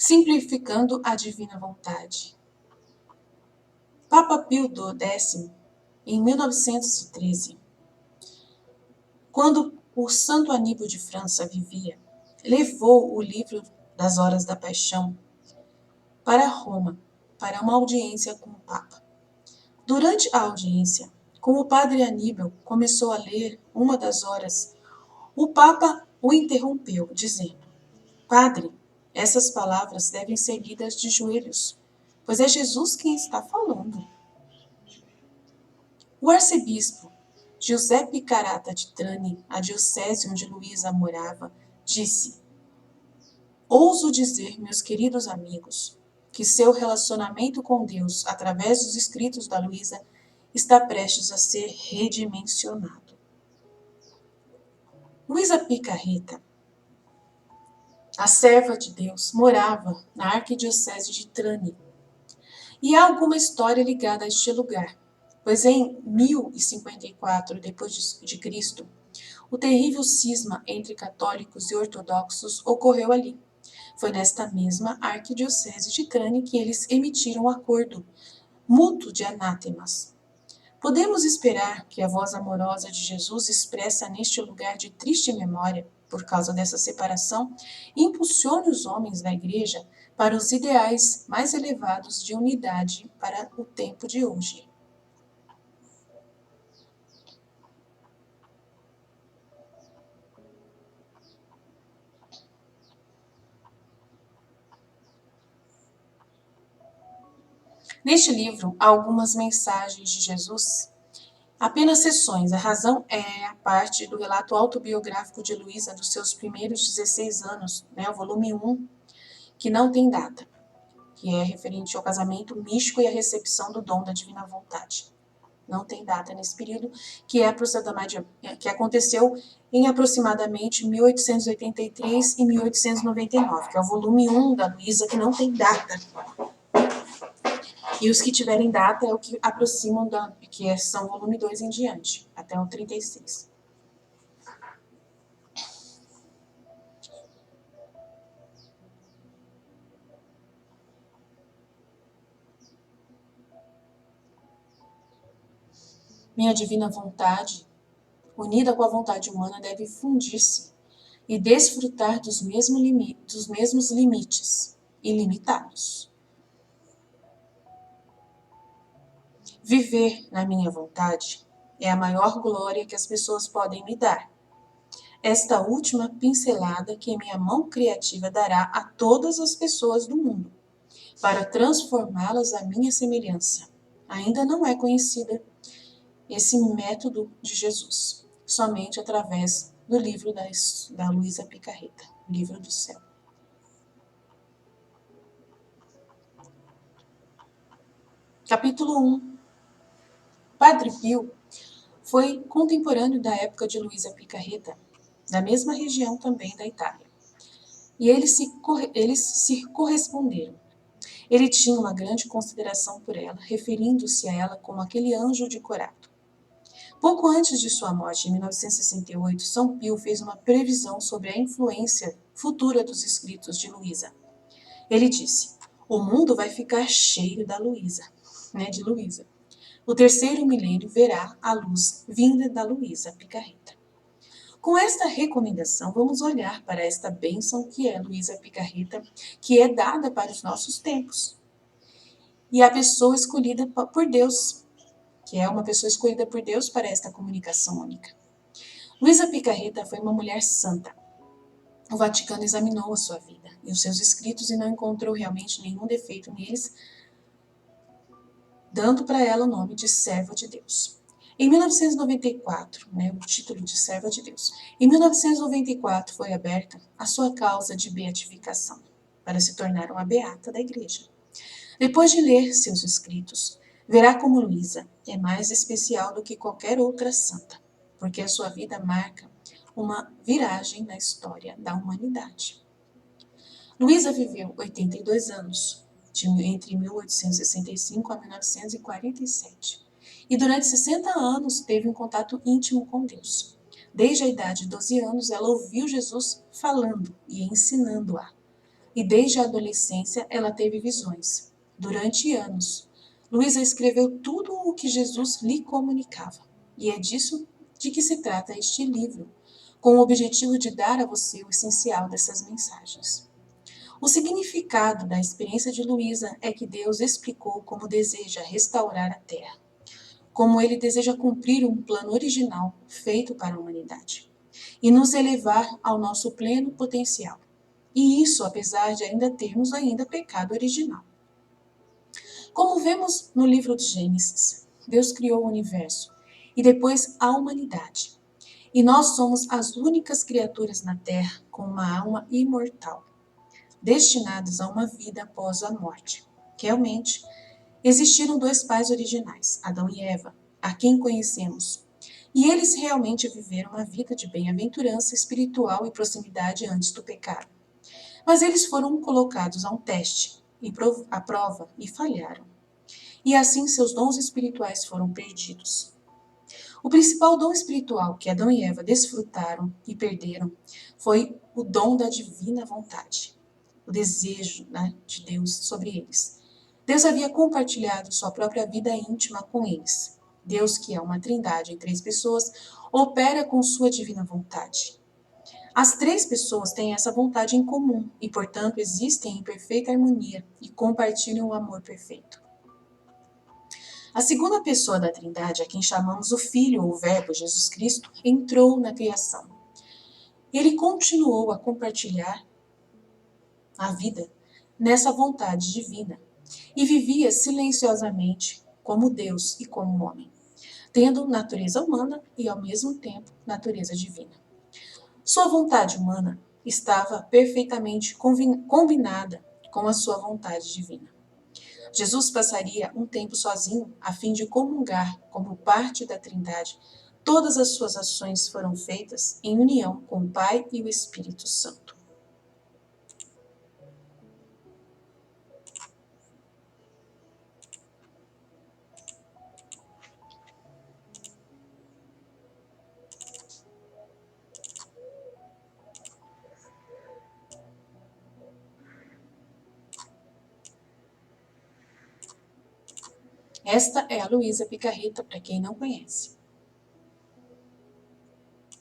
simplificando a divina vontade. Papa Pio X, em 1913, quando o Santo Aníbal de França vivia, levou o livro das Horas da Paixão para Roma, para uma audiência com o Papa. Durante a audiência, como o padre Aníbal começou a ler uma das horas, o Papa o interrompeu, dizendo: Padre, essas palavras devem ser lidas de joelhos, pois é Jesus quem está falando. O arcebispo Giuseppe Carata de Trani, a diocese onde Luísa morava, disse: Ouso dizer, meus queridos amigos, que seu relacionamento com Deus, através dos escritos da Luísa, está prestes a ser redimensionado. Luísa Picarreta, a serva de Deus, morava na arquidiocese de Trani. E há alguma história ligada a este lugar, pois em 1054 d.C., o terrível cisma entre católicos e ortodoxos ocorreu ali. Foi nesta mesma arquidiocese de Trani que eles emitiram um acordo mútuo de anátemas. Podemos esperar que a voz amorosa de Jesus, expressa neste lugar de triste memória, por causa dessa separação, impulsione os homens da Igreja para os ideais mais elevados de unidade para o tempo de hoje. Neste livro, há algumas mensagens de Jesus, apenas seções. A razão é a parte do relato autobiográfico de Luísa dos seus primeiros 16 anos, o volume 1, que não tem data, que é referente ao casamento místico e à recepção do dom da divina vontade. Não tem data nesse período, que aconteceu em aproximadamente 1883 e 1899, que é o volume 1 da Luísa, que não tem data. E os que tiverem data é o que aproximam que são volume 2 em diante, até o 36. Minha divina vontade, unida com a vontade humana, deve fundir-se e desfrutar dos mesmos limites ilimitados. Viver na minha vontade é a maior glória que as pessoas podem me dar. Esta última pincelada que minha mão criativa dará a todas as pessoas do mundo, para transformá-las à minha semelhança. Ainda não é conhecida esse método de Jesus, somente através do livro da Luísa Picarreta, Livro do Céu. Capítulo 1. Padre Pio foi contemporâneo da época de Luísa Picarreta, da mesma região também da Itália. E eles se corresponderam. Ele tinha uma grande consideração por ela, referindo-se a ela como aquele anjo de Corato. Pouco antes de sua morte, em 1968, São Pio fez uma previsão sobre a influência futura dos escritos de Luísa. Ele disse: o mundo vai ficar cheio da Luísa, de Luísa. O terceiro milênio verá a luz vinda da Luísa Picarreta. Com esta recomendação, vamos olhar para esta bênção que é Luísa Picarreta, que é dada para os nossos tempos. E a pessoa escolhida por Deus, que é uma pessoa escolhida por Deus para esta comunicação única. Luísa Picarreta foi uma mulher santa. O Vaticano examinou a sua vida e os seus escritos e não encontrou realmente nenhum defeito neles, dando para ela o nome de serva de Deus. Em 1994, o título de serva de Deus. Em 1994 foi aberta a sua causa de beatificação, para se tornar uma beata da Igreja. Depois de ler seus escritos, verá como Luísa é mais especial do que qualquer outra santa, porque a sua vida marca uma viragem na história da humanidade. Luísa viveu 82 anos, entre 1865 a 1947. E durante 60 anos teve um contato íntimo com Deus. Desde a idade de 12 anos, ela ouviu Jesus falando e ensinando-a. e desde a adolescência ela teve visões. Durante anos, Luísa escreveu tudo o que Jesus lhe comunicava. E é disso de que se trata este livro, com o objetivo de dar a você o essencial dessas mensagens. O significado da experiência de Luísa é que Deus explicou como deseja restaurar a Terra, como ele deseja cumprir um plano original feito para a humanidade e nos elevar ao nosso pleno potencial. E isso apesar de ainda termos pecado original. Como vemos no livro de Gênesis, Deus criou o universo e depois a humanidade. E nós somos as únicas criaturas na Terra com uma alma imortal, destinadas a uma vida após a morte. Realmente, existiram dois pais originais, Adão e Eva, a quem conhecemos. E eles realmente viveram uma vida de bem-aventurança espiritual e proximidade antes do pecado. Mas eles foram colocados a um teste, à prova, e falharam. E assim seus dons espirituais foram perdidos. O principal dom espiritual que Adão e Eva desfrutaram e perderam foi o dom da divina vontade, o desejo, de Deus sobre eles. Deus havia compartilhado sua própria vida íntima com eles. Deus, que é uma trindade em três pessoas, opera com sua divina vontade. As três pessoas têm essa vontade em comum e, portanto, existem em perfeita harmonia e compartilham o amor perfeito. A segunda pessoa da Trindade, a quem chamamos o Filho ou o Verbo, Jesus Cristo, entrou na criação. Ele continuou a compartilhar a vida nessa vontade divina e vivia silenciosamente como Deus e como homem, tendo natureza humana e, ao mesmo tempo, natureza divina. Sua vontade humana estava perfeitamente combinada com a sua vontade divina. Jesus passaria um tempo sozinho a fim de comungar como parte da Trindade. Todas as suas ações foram feitas em união com o Pai e o Espírito Santo. Esta é a Luísa Picarreta, para quem não conhece.